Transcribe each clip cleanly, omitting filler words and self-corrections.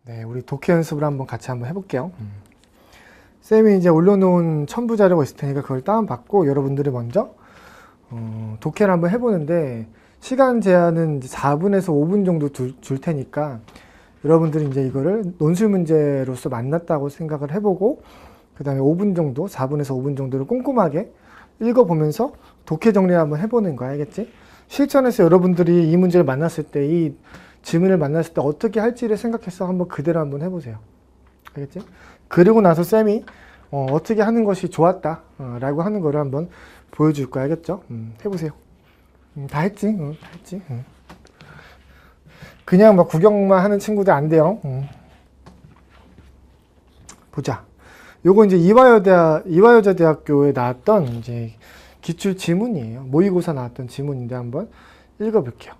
네, 우리 독해 연습을 같이 한번 해볼게요. 쌤이 이제 올려놓은 첨부 자료가 있을 테니까 그걸 다운받고 여러분들이 먼저 독해를 한번 해보는데 시간 제한은 이제 4분에서 5분 정도 줄 테니까 여러분들이 이제 이거를 논술 문제로서 만났다고 생각을 해보고 그 다음에 5분 정도, 4분에서 5분 정도를 꼼꼼하게 읽어보면서 독해 정리를 한번 해보는 거야, 알겠지? 실전에서 여러분들이 이 문제를 만났을 때, 이 지문을 만났을 때 어떻게 할지를 생각해서 한번 그대로 한번 해보세요. 알겠지? 그리고 나서 쌤이 어떻게 하는 것이 좋았다 라고 하는 거를 한번 보여줄 거야, 알겠죠? 해보세요. 다 했지? 다 했지? 그냥 막 구경만 하는 친구들 안 돼요. 보자. 요거 이제 이화여자대학교에 나왔던 이제 기출 지문이에요. 모의고사 나왔던 지문인데 한번 읽어볼게요.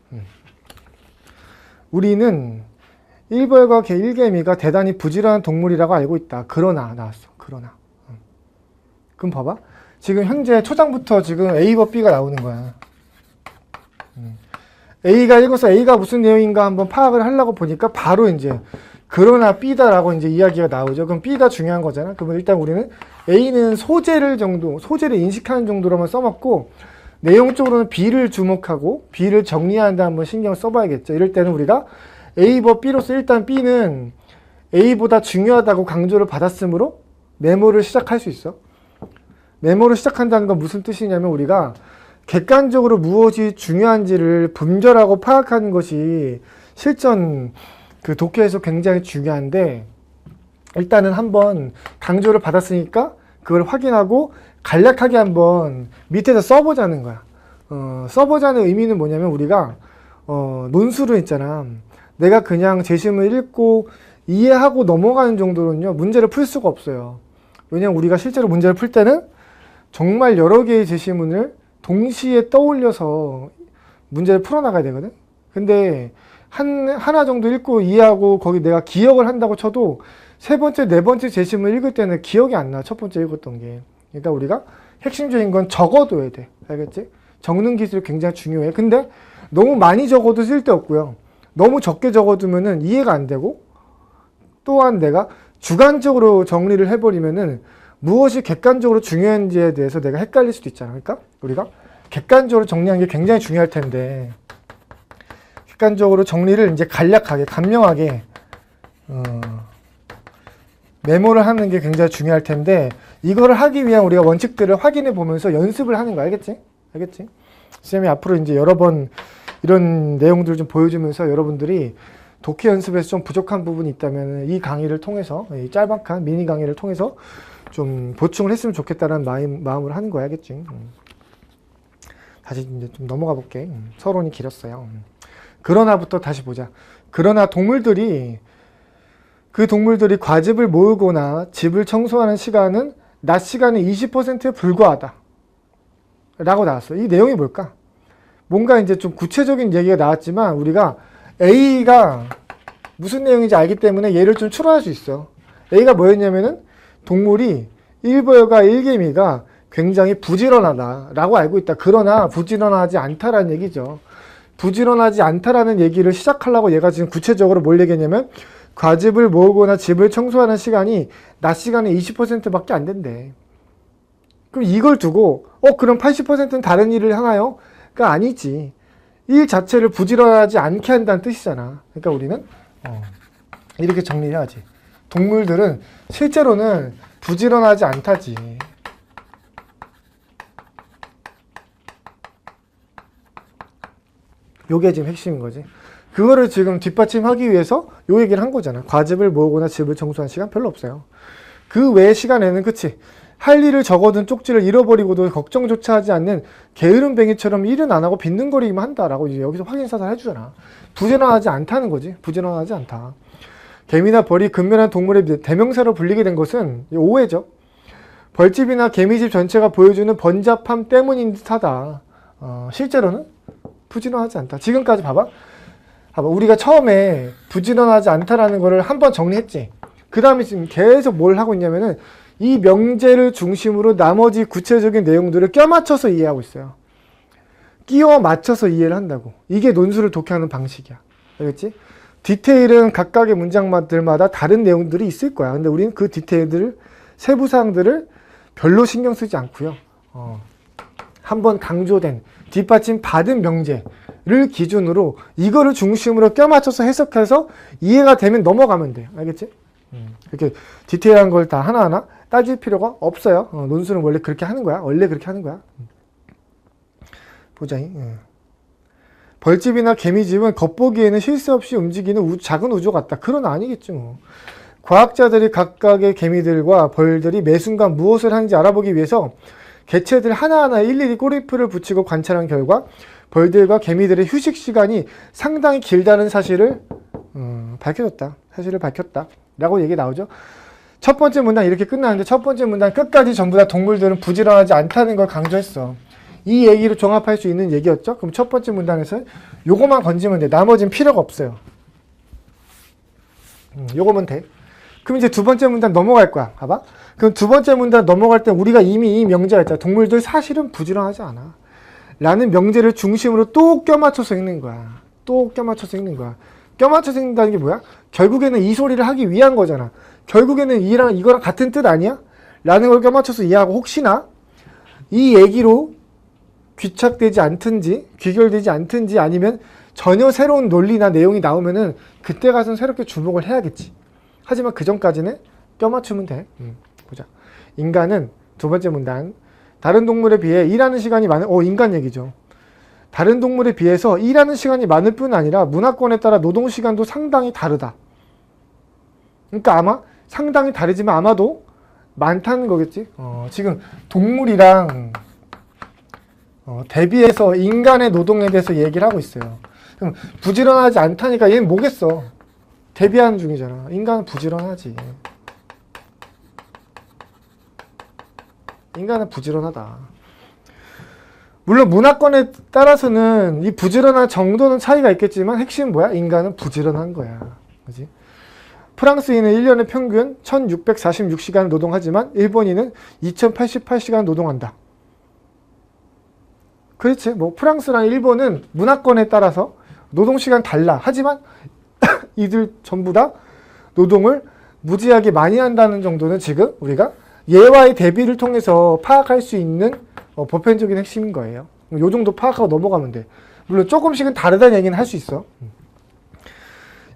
우리는 일벌과 개 일개미가 대단히 부지런한 동물이라고 알고 있다. 그러나 나왔어. 그러나. 그럼 봐봐. 지금 현재 초장부터 지금 A와 B가 나오는 거야. A가 읽어서 A가 무슨 내용인가 한번 파악을 하려고 보니까 바로 이제 그러나 B다라고 이제 이야기가 나오죠. 그럼 B가 중요한 거잖아. 그러면 일단 우리는 A는 소재를 인식하는 정도로만 써먹고 내용적으로는 B를 주목하고 B를 정리하는데 한번 신경을 써봐야겠죠. 이럴 때는 우리가 A와 B로서 일단 B는 A보다 중요하다고 강조를 받았으므로 메모를 시작할 수 있어. 메모를 시작한다는 건 무슨 뜻이냐면 우리가 객관적으로 무엇이 중요한지를 분별하고 파악하는 것이 실전 그 독해에서 굉장히 중요한데 일단은 한번 강조를 받았으니까 그걸 확인하고 간략하게 한번 밑에서 써보자는 거야. 써보자는 의미는 뭐냐면 우리가 논술은 있잖아. 내가 그냥 제시문을 읽고 이해하고 넘어가는 정도로는요 문제를 풀 수가 없어요. 왜냐면 우리가 실제로 문제를 풀 때는 정말 여러 개의 제시문을 동시에 떠올려서 문제를 풀어나가야 되거든. 근데 하나 정도 읽고 이해하고 거기 내가 기억을 한다고 쳐도 세 번째, 네 번째 제시문 읽을 때는 기억이 안 나. 첫 번째 읽었던 게. 그러니까 우리가 핵심적인 건 적어둬야 돼. 알겠지? 적는 기술이 굉장히 중요해. 근데 너무 많이 적어도 쓸데없고요. 너무 적게 적어두면은 이해가 안 되고 또한 내가 주관적으로 정리를 해버리면은 무엇이 객관적으로 중요한지에 대해서 내가 헷갈릴 수도 있잖아. 그러니까 우리가 객관적으로 정리하는 게 굉장히 중요할 텐데 객관적으로 정리를 이제 간략하게, 간명하게 메모를 하는 게 굉장히 중요할 텐데 이거를 하기 위한 우리가 원칙들을 확인해 보면서 연습을 하는 거 알겠지? 알겠지? 쌤이 앞으로 이제 여러 번 이런 내용들을 좀 보여주면서 여러분들이 독해 연습에서 좀 부족한 부분이 있다면 이 강의를 통해서, 이 짤막한 미니 강의를 통해서 좀 보충을 했으면 좋겠다는 마음으로 하는 거야, 알겠지? 다시 이제 좀 넘어가 볼게. 서론이 길었어요. 그러나부터 다시 보자. 그러나 그 동물들이 과즙을 모으거나 집을 청소하는 시간은 낮 시간의 20%에 불과하다. 라고 나왔어. 이 내용이 뭘까? 뭔가 이제 좀 구체적인 얘기가 나왔지만 우리가 A가 무슨 내용인지 알기 때문에 얘를 좀 추론할 수 있어. A가 뭐였냐면은 동물이 일벌과 일개미가 굉장히 부지런하다라고 알고 있다. 그러나 부지런하지 않다라는 얘기죠. 부지런하지 않다라는 얘기를 시작하려고 얘가 지금 구체적으로 뭘 얘기했냐면 과즙을 모으거나 집을 청소하는 시간이 낮 시간의 20%밖에 안 된대. 그럼 이걸 두고 그럼 80%는 다른 일을 하나요? 그러니까 아니지. 일 자체를 부지런하지 않게 한다는 뜻이잖아. 그러니까 우리는 이렇게 정리를 해야지. 동물들은 실제로는 부지런하지 않다지. 요게 지금 핵심인 거지. 그거를 지금 뒷받침하기 위해서 요 얘기를 한 거잖아. 과즙을 모으거나 집을 청소하는 시간 별로 없어요. 그 외의 시간에는 그치. 할 일을 적어둔 쪽지를 잃어버리고도 걱정조차 하지 않는 게으름뱅이처럼 일은 안 하고 빈둥거리기만 한다라고 이제 여기서 확인사살 해주잖아. 부지런하지 않다는 거지. 부지런하지 않다. 개미나 벌이 근면한 동물의 대명사로 불리게 된 것은 오해죠. 벌집이나 개미집 전체가 보여주는 번잡함 때문인 듯하다. 실제로는 부지런하지 않다. 지금까지 봐봐. 우리가 처음에 부지런하지 않다라는 거를 한번 정리했지. 그 다음에 지금 계속 뭘 하고 있냐면은 이 명제를 중심으로 나머지 구체적인 내용들을 껴맞춰서 이해하고 있어요. 끼워 맞춰서 이해를 한다고. 이게 논술을 독해하는 방식이야. 알겠지? 디테일은 각각의 문장들마다 다른 내용들이 있을 거야. 근데 우리는 그 디테일들을, 세부사항들을 별로 신경 쓰지 않고요. 한번 강조된 뒷받침 받은 명제를 기준으로 이거를 중심으로 껴맞춰서 해석해서 이해가 되면 넘어가면 돼. 알겠지? 이렇게 디테일한 걸 다 하나하나 따질 필요가 없어요. 논술은 원래 그렇게 하는 거야. 원래 그렇게 하는 거야. 보자. 벌집이나 개미집은 겉보기에는 쉴 새 없이 움직이는 작은 우주 같다. 그건 아니겠죠. 뭐. 과학자들이 각각의 개미들과 벌들이 매 순간 무엇을 하는지 알아보기 위해서 개체들 하나하나 일일이 꼬리표를 붙이고 관찰한 결과 벌들과 개미들의 휴식 시간이 상당히 길다는 사실을 밝혀졌다. 사실을 밝혔다. 라고 얘기 나오죠. 첫 번째 문단 이렇게 끝나는데 첫 번째 문단 끝까지 전부 다 동물들은 부지런하지 않다는 걸 강조했어. 이 얘기를 종합할 수 있는 얘기였죠. 그럼 첫 번째 문단에서 요거만 건지면 돼. 나머지는 필요가 없어요. 요거면 돼. 그럼 이제 두 번째 문단 넘어갈 거야. 봐봐. 그럼 두 번째 문단 넘어갈 때 우리가 이미 이 명제가 있잖아. 동물들 사실은 부지런하지 않아. 라는 명제를 중심으로 또 껴맞춰서 읽는 거야. 또 껴맞춰서 읽는 거야. 껴맞춰서 읽는다는 게 뭐야? 결국에는 이 소리를 하기 위한 거잖아. 결국에는 이거랑 같은 뜻 아니야? 라는 걸 껴맞춰서 이해하고 혹시나 이 얘기로 귀착되지 않든지 귀결되지 않든지 아니면 전혀 새로운 논리나 내용이 나오면은 그때 가서는 새롭게 주목을 해야겠지. 하지만 그 전까지는 껴맞추면 돼. 보자. 인간은 두 번째 문단. 다른 동물에 비해 일하는 시간이 많은 인간 얘기죠. 다른 동물에 비해서 일하는 시간이 많을 뿐 아니라 문화권에 따라 노동 시간도 상당히 다르다. 그러니까 아마 상당히 다르지만 아마도 많다는 거겠지. 지금 동물이랑 대비해서 인간의 노동에 대해서 얘기를 하고 있어요. 그럼 부지런하지 않다니까 얘는 뭐겠어? 대비하는 중이잖아. 인간은 부지런하지. 인간은 부지런하다. 물론 문화권에 따라서는 이 부지런한 정도는 차이가 있겠지만 핵심은 뭐야? 인간은 부지런한 거야. 그지? 프랑스인은 1년에 평균 1646시간을 노동하지만 일본인은 2088시간 노동한다. 그렇지. 뭐 프랑스랑 일본은 문화권에 따라서 노동시간 달라. 하지만 이들 전부 다 노동을 무지하게 많이 한다는 정도는 지금 우리가 예와의 대비를 통해서 파악할 수 있는 보편적인 핵심인 거예요. 요 정도 파악하고 넘어가면 돼. 물론 조금씩은 다르다는 얘기는 할 수 있어.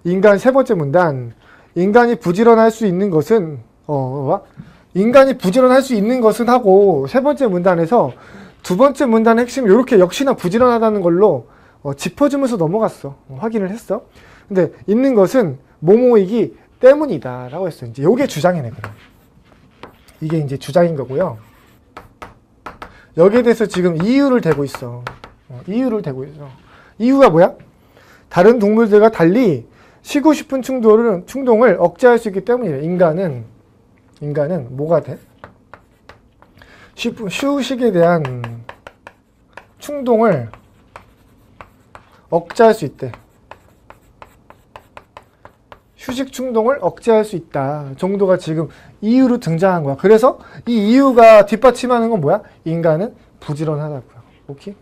인간 세 번째 문단. 인간이 부지런할 수 있는 것은 인간이 부지런할 수 있는 것은 하고 세 번째 문단에서 두 번째 문단의 핵심은 이렇게 역시나 부지런하다는 걸로 짚어주면서 넘어갔어. 확인을 했어. 근데 있는 것은 뭐뭐이기 때문이다 라고 했어. 이제 요게 주장이네. 그럼. 이게 이제 주장인 거고요. 여기에 대해서 지금 이유를 대고 있어. 이유를 대고 있어. 이유가 뭐야? 다른 동물들과 달리 쉬고 싶은 충동을 억제할 수 있기 때문이래. 인간은 뭐가 돼? 휴식에 대한 충동을 억제할 수 있대. 휴식 충동을 억제할 수 있다 정도가 지금 이유로 등장한 거야. 그래서 이 이유가 뒷받침하는 건 뭐야? 인간은 부지런하다고요. 오케이?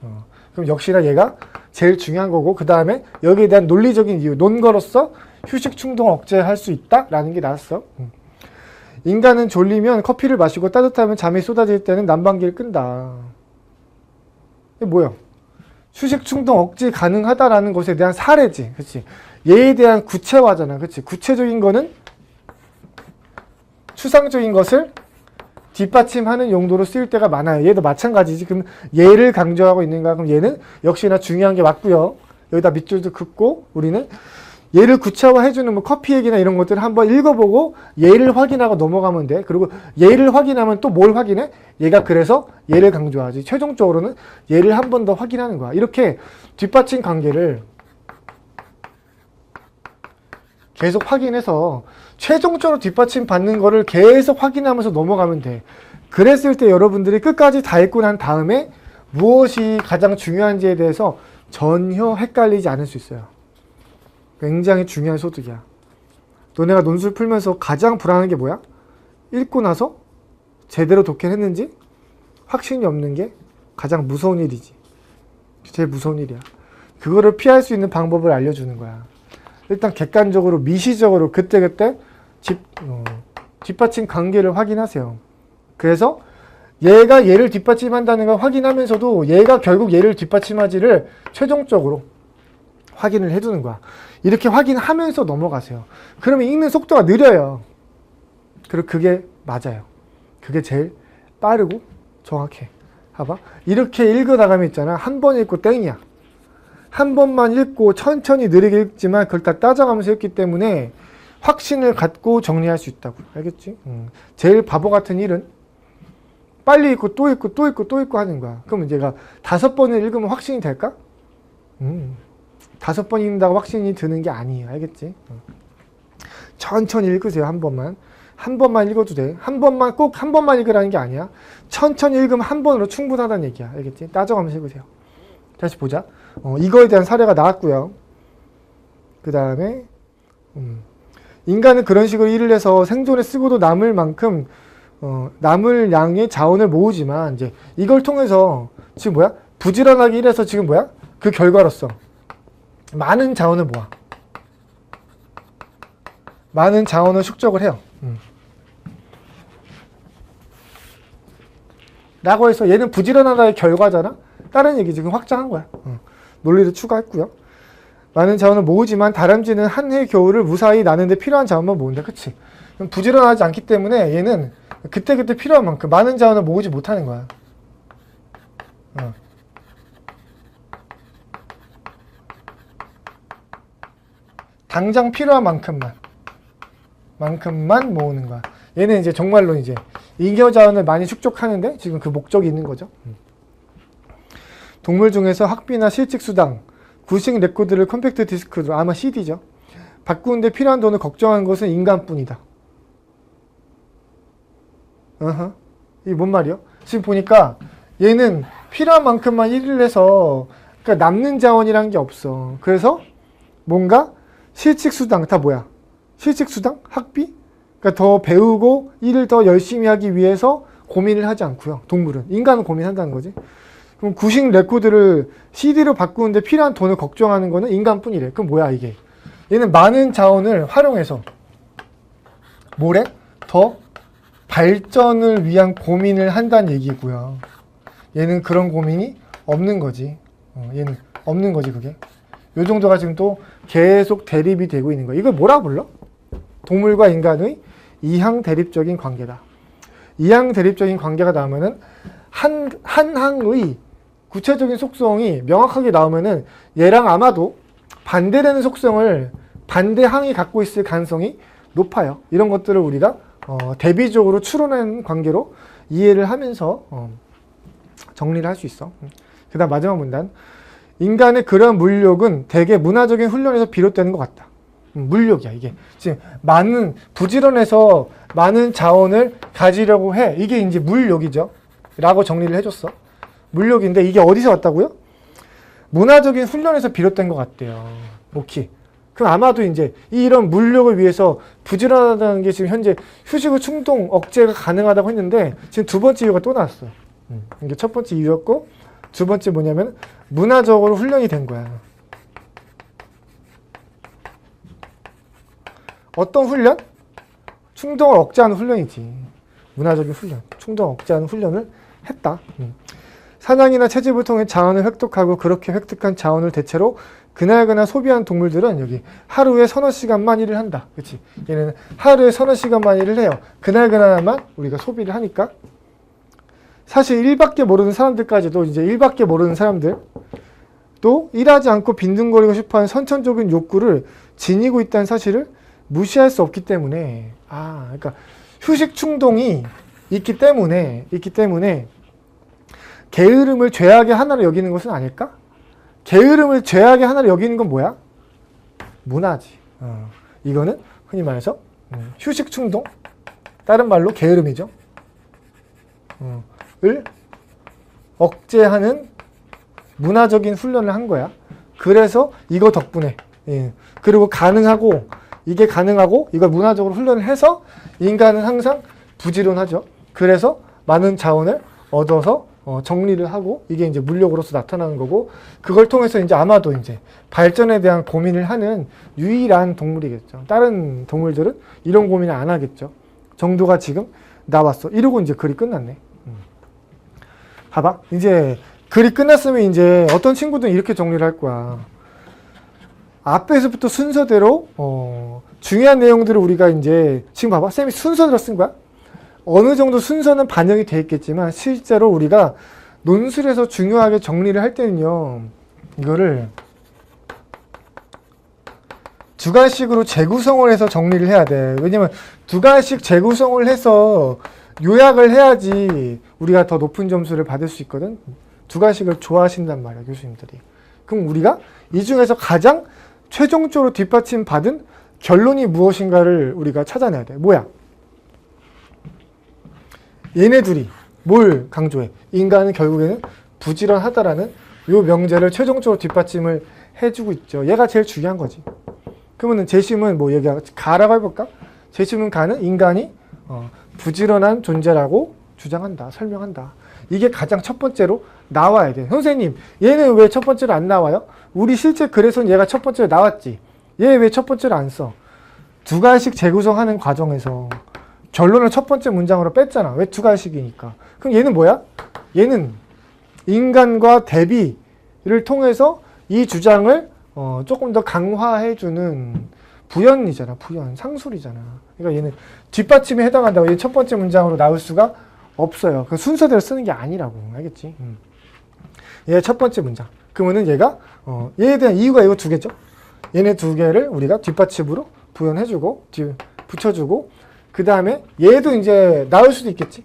그럼 역시나 얘가 제일 중요한 거고 그 다음에 여기에 대한 논리적인 이유, 논거로서 휴식 충동을 억제할 수 있다라는 게 나왔어. 인간은 졸리면 커피를 마시고 따뜻하면 잠이 쏟아질 때는 난방기를 끈다. 이게 뭐야? 휴식 충동 억제 가능하다라는 것에 대한 사례지. 그렇지? 얘에 대한 구체화잖아. 그렇지? 구체적인 거는 추상적인 것을 뒷받침하는 용도로 쓰일 때가 많아요. 얘도 마찬가지지. 그럼 얘를 강조하고 있는가? 그럼 얘는 역시나 중요한 게 맞고요. 여기다 밑줄도 긋고 우리는 얘를 구체화해주는 뭐 커피 얘기나 이런 것들을 한번 읽어보고 얘를 확인하고 넘어가면 돼. 그리고 얘를 확인하면 또 뭘 확인해? 얘가 그래서 얘를 강조하지. 최종적으로는 얘를 한 번 더 확인하는 거야. 이렇게 뒷받침 관계를 계속 확인해서 최종적으로 뒷받침 받는 거를 계속 확인하면서 넘어가면 돼. 그랬을 때 여러분들이 끝까지 다 읽고 난 다음에 무엇이 가장 중요한지에 대해서 전혀 헷갈리지 않을 수 있어요. 굉장히 중요한 소득이야. 너네가 논술 풀면서 가장 불안한 게 뭐야? 읽고 나서 제대로 독해했는지 확신이 없는 게 가장 무서운 일이지. 제일 무서운 일이야. 그거를 피할 수 있는 방법을 알려주는 거야. 일단 객관적으로 미시적으로 그때그때 뒷받침 관계를 확인하세요. 그래서 얘가 얘를 뒷받침한다는 걸 확인하면서도 얘가 결국 얘를 뒷받침하지를 최종적으로 확인을 해두는 거야. 이렇게 확인하면서 넘어가세요. 그러면 읽는 속도가 느려요. 그리고 그게 맞아요. 그게 제일 빠르고 정확해. 봐봐. 이렇게 읽어나가면 있잖아. 한 번 읽고 땡이야. 한 번만 읽고 천천히 느리게 읽지만 그걸 다 따져가면서 읽기 때문에 확신을 갖고 정리할 수 있다고. 알겠지? 제일 바보 같은 일은 빨리 읽고 또 읽고 또 읽고 또 읽고 하는 거야. 그러면 얘가 5번을 읽으면 확신이 될까? 5번 읽는다고 확신이 드는 게 아니에요. 알겠지? 천천히 읽으세요. 한 번만. 한 번만 읽어도 돼. 꼭 한 번만 읽으라는 게 아니야. 천천히 읽으면 한 번으로 충분하다는 얘기야. 알겠지? 따져가면서 읽으세요. 다시 보자. 이거에 대한 사례가 나왔고요. 그 다음에 인간은 그런 식으로 일을 해서 생존에 쓰고도 남을 만큼 남을 양의 자원을 모으지만 이제 이걸 통해서 지금 뭐야? 부지런하게 일해서 지금 뭐야? 그 결과로서 많은 자원을 모아. 많은 자원을 축적을 해요. 라고 해서 얘는 부지런하다의 결과잖아? 다른 얘기 지금 확장한 거야. 논리를 추가했고요. 많은 자원을 모으지만 다람쥐는 한 해 겨울을 무사히 나는데 필요한 자원만 모은다. 그치? 부지런하지 않기 때문에 얘는 그때그때 필요한 만큼 많은 자원을 모으지 못하는 거야. 당장 필요한 만큼만 모으는 거야. 얘는 이제 정말로 이제 잉여 자원을 많이 축적하는데 지금 그 목적이 있는 거죠. 동물 중에서 학비나 실직 수당, 구식 레코드를 컴팩트 디스크로, 아마 CD죠. 바꾸는데 필요한 돈을 걱정하는 것은 인간뿐이다. 이게 뭔 말이요? 지금 보니까 얘는 필요한 만큼만 일을 해서 그러니까 남는 자원이란 게 없어. 그래서 뭔가 실직 수당 다 뭐야? 실직 수당? 학비? 그러니까 더 배우고 일을 더 열심히 하기 위해서 고민을 하지 않고요. 동물은. 인간은 고민한다는 거지. 그럼 구식 레코드를 CD로 바꾸는데 필요한 돈을 걱정하는 거는 인간뿐이래. 그럼 뭐야 이게? 얘는 많은 자원을 활용해서 뭐래? 더 발전을 위한 고민을 한다는 얘기고요. 얘는 그런 고민이 없는 거지. 얘는 없는 거지 그게. 요 정도가 지금 또 계속 대립이 되고 있는 거야. 이걸 뭐라 불러? 동물과 인간의 이항 대립적인 관계다. 이항 대립적인 관계가 나오면은 한 항의 구체적인 속성이 명확하게 나오면은 얘랑 아마도 반대되는 속성을 반대항이 갖고 있을 가능성이 높아요. 이런 것들을 우리가 대비적으로 추론한 관계로 이해를 하면서 정리를 할 수 있어. 그 다음 마지막 문단. 인간의 그런 물욕은 대개 문화적인 훈련에서 비롯되는 것 같다. 물욕이야 이게. 지금 부지런해서 많은 자원을 가지려고 해. 이게 이제 물욕이죠. 라고 정리를 해줬어. 물욕인데 이게 어디서 왔다고요? 문화적인 훈련에서 비롯된 것 같대요. 오케이. 그럼 아마도 이제 이런 물욕을 위해서 부지런하다는 게 지금 현재 휴식 후 충동 억제가 가능하다고 했는데 지금 두 번째 이유가 또 나왔어. 이게 첫 번째 이유였고 두 번째 뭐냐면 문화적으로 훈련이 된 거야. 어떤 훈련? 충동을 억제하는 훈련이지. 문화적인 훈련. 충동을 억제하는 훈련을 했다. 사냥이나 채집을 통해 자원을 획득하고 그렇게 획득한 자원을 대체로 그날그날 소비한 동물들은 여기 하루에 서너 시간만 일을 한다. 그치? 얘는 하루에 서너 시간만 일을 해요. 그날그날만 우리가 소비를 하니까. 사실 일밖에 모르는 사람들까지도 이제 일밖에 모르는 사람들 또 일하지 않고 빈둥거리고 싶어하는 선천적인 욕구를 지니고 있다는 사실을 무시할 수 없기 때문에 그러니까 휴식 충동이 있기 때문에 게으름을 죄악의 하나로 여기는 것은 아닐까? 게으름을 죄악의 하나로 여기는 건 뭐야? 문화지. 이거는 흔히 말해서 휴식 충동, 다른 말로 게으름이죠. 을 억제하는 문화적인 훈련을 한 거야. 그래서 이거 덕분에 그리고 이게 가능하고 이걸 문화적으로 훈련을 해서 인간은 항상 부지런하죠. 그래서 많은 자원을 얻어서 정리를 하고 이게 이제 물력으로서 나타나는 거고 그걸 통해서 이제 아마도 이제 발전에 대한 고민을 하는 유일한 동물이겠죠. 다른 동물들은 이런 고민을 안 하겠죠. 정도가 지금 나왔어. 이러고 이제 글이 끝났네. 봐봐. 이제 글이 끝났으면 이제 어떤 친구들은 이렇게 정리를 할 거야. 앞에서부터 순서대로 중요한 내용들을 우리가 이제 지금 봐봐. 쌤이 순서대로 쓴 거야. 어느 정도 순서는 반영이 돼 있겠지만 실제로 우리가 논술에서 중요하게 정리를 할 때는요. 이거를 두 가지식으로 재구성을 해서 정리를 해야 돼. 왜냐면 두 가지씩 재구성을 해서 요약을 해야지 우리가 더 높은 점수를 받을 수 있거든. 두 가지식을 좋아하신단 말이야, 교수님들이. 그럼 우리가 이 중에서 가장 최종적으로 뒷받침 받은 결론이 무엇인가를 우리가 찾아내야 돼. 뭐야? 얘네 둘이 뭘 강조해? 인간은 결국에는 부지런하다라는 요 명제를 최종적으로 뒷받침을 해주고 있죠. 얘가 제일 중요한 거지. 그러면은 재심은 뭐 얘기가 가라고 해볼까? 재심은 가는 인간이 부지런한 존재라고 주장한다, 설명한다. 이게 가장 첫 번째로 나와야 돼. 선생님, 얘는 왜 첫 번째로 안 나와요? 우리 실제 글에서는 얘가 첫 번째로 나왔지. 얘 왜 첫 번째로 안 써? 두 가지씩 재구성하는 과정에서 결론을 첫 번째 문장으로 뺐잖아. 왜 두 가지씩이니까. 그럼 얘는 뭐야? 얘는 인간과 대비를 통해서 이 주장을 조금 더 강화해주는 부연이잖아. 부연, 상술이잖아. 그러니까 얘는 뒷받침에 해당한다고 얘 첫 번째 문장으로 나올 수가 없어요. 그 순서대로 쓰는 게 아니라고. 알겠지? 얘 첫 번째 문장. 그러면은 얘가 얘에 대한 이유가 이거 두 개죠. 얘네 두 개를 우리가 뒷받침으로 부연해주고 붙여주고 그 다음에 얘도 이제 나올 수도 있겠지.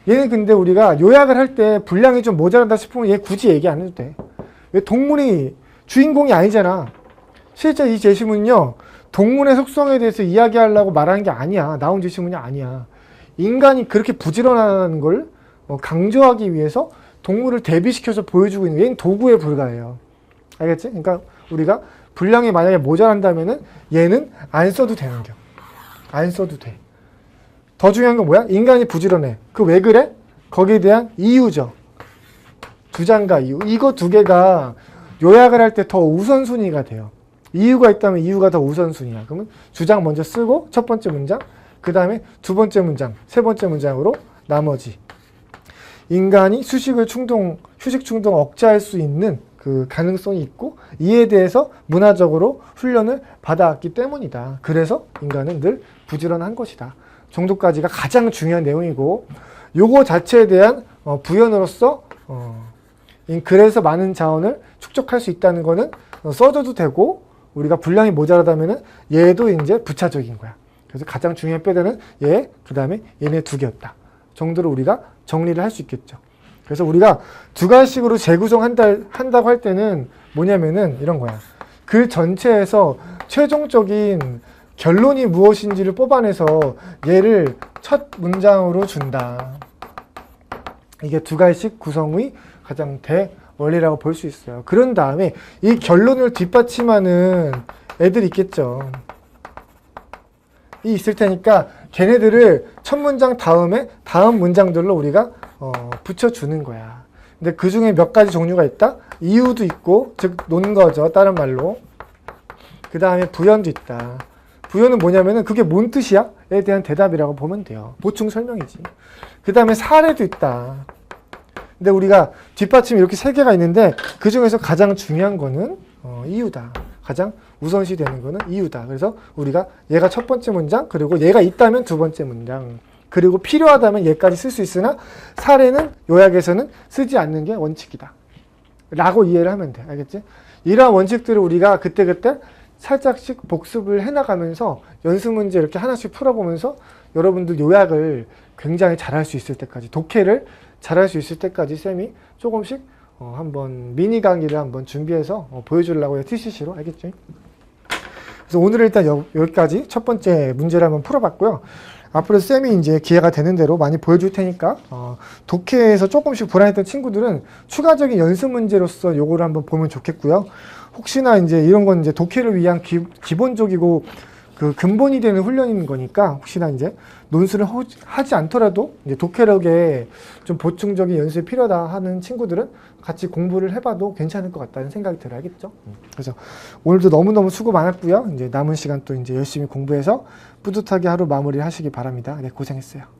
얘는 근데 우리가 요약을 할 때 분량이 좀 모자란다 싶으면 얘 굳이 얘기 안 해도 돼. 왜 동물이 주인공이 아니잖아. 실제 이 제시문은요. 동물의 속성에 대해서 이야기하려고 말하는 게 아니야. 나온 제시문이 아니야. 인간이 그렇게 부지런한 걸 강조하기 위해서 동물을 대비시켜서 보여주고 있는 얘는 도구에 불과해요. 알겠지? 그러니까 우리가 분량이 만약에 모자란다면은 얘는 안 써도 되는 겨. 안 써도 돼. 더 중요한 건 뭐야? 인간이 부지런해. 그 왜 그래? 거기에 대한 이유죠. 주장과 이유. 이거 두 개가 요약을 할 때 더 우선순위가 돼요. 이유가 있다면 이유가 더 우선순위야. 그러면 주장 먼저 쓰고 첫 번째 문장, 그 다음에 두 번째 문장, 세 번째 문장으로 나머지. 인간이 휴식 충동 억제할 수 있는 그 가능성이 있고 이에 대해서 문화적으로 훈련을 받아왔기 때문이다. 그래서 인간은 늘 부지런한 것이다. 정도까지가 가장 중요한 내용이고 요거 자체에 대한 부연으로서 그래서 많은 자원을 축적할 수 있다는 거는 써줘도 되고 우리가 분량이 모자라다면은 얘도 이제 부차적인 거야. 그래서 가장 중요한 뼈대는 얘, 그 다음에 얘네 두 개였다. 정도로 우리가 정리를 할 수 있겠죠. 그래서 우리가 두 가지식으로 재구성한다고 할 때는 뭐냐면은 이런 거야. 글 전체에서 최종적인 결론이 무엇인지를 뽑아내서 얘를 첫 문장으로 준다. 이게 두 가지식 구성의 가장 대원리라고 볼 수 있어요. 그런 다음에 이 결론을 뒷받침하는 애들이 있겠죠. 이 있을 테니까 걔네들을 첫 문장 다음에 다음 문장들로 우리가 붙여주는 거야. 근데 그 중에 몇 가지 종류가 있다? 이유도 있고, 즉 논거죠. 다른 말로. 그 다음에 부연도 있다. 부연은 뭐냐면은 그게 뭔 뜻이야? 에 대한 대답이라고 보면 돼요. 보충 설명이지. 그 다음에 사례도 있다. 근데 우리가 뒷받침이 이렇게 세 개가 있는데 그 중에서 가장 중요한 거는 이유다. 가장 우선시 되는 거는 이유다. 그래서 우리가 얘가 첫 번째 문장, 그리고 얘가 있다면 두 번째 문장, 그리고 필요하다면 얘까지 쓸 수 있으나 사례는 요약에서는 쓰지 않는 게 원칙이다. 라고 이해를 하면 돼. 알겠지? 이러한 원칙들을 우리가 그때그때 살짝씩 복습을 해나가면서 연습 문제 이렇게 하나씩 풀어보면서 여러분들 요약을 굉장히 잘할 수 있을 때까지, 독해를 잘할 수 있을 때까지 쌤이 조금씩 한번 미니 강의를 한번 준비해서 보여주려고 해요. TCC로. 알겠죠? 그래서 오늘은 일단 여기까지 첫 번째 문제를 한번 풀어봤고요. 앞으로 쌤이 이제 기회가 되는 대로 많이 보여줄 테니까 독해에서 조금씩 불안했던 친구들은 추가적인 연습 문제로서 요거를 한번 보면 좋겠고요. 혹시나 이제 이런 건 이제 독해를 위한 기본적이고 그 근본이 되는 훈련인 거니까 혹시나 이제 논술을 하지 않더라도 이제 독해력에 좀 보충적인 연습이 필요하다 하는 친구들은 같이 공부를 해봐도 괜찮을 것 같다는 생각이 들어요. 알겠죠? 그래서 오늘도 너무너무 수고 많았고요. 이제 남은 시간 또 이제 열심히 공부해서 뿌듯하게 하루 마무리 하시기 바랍니다. 네, 고생했어요.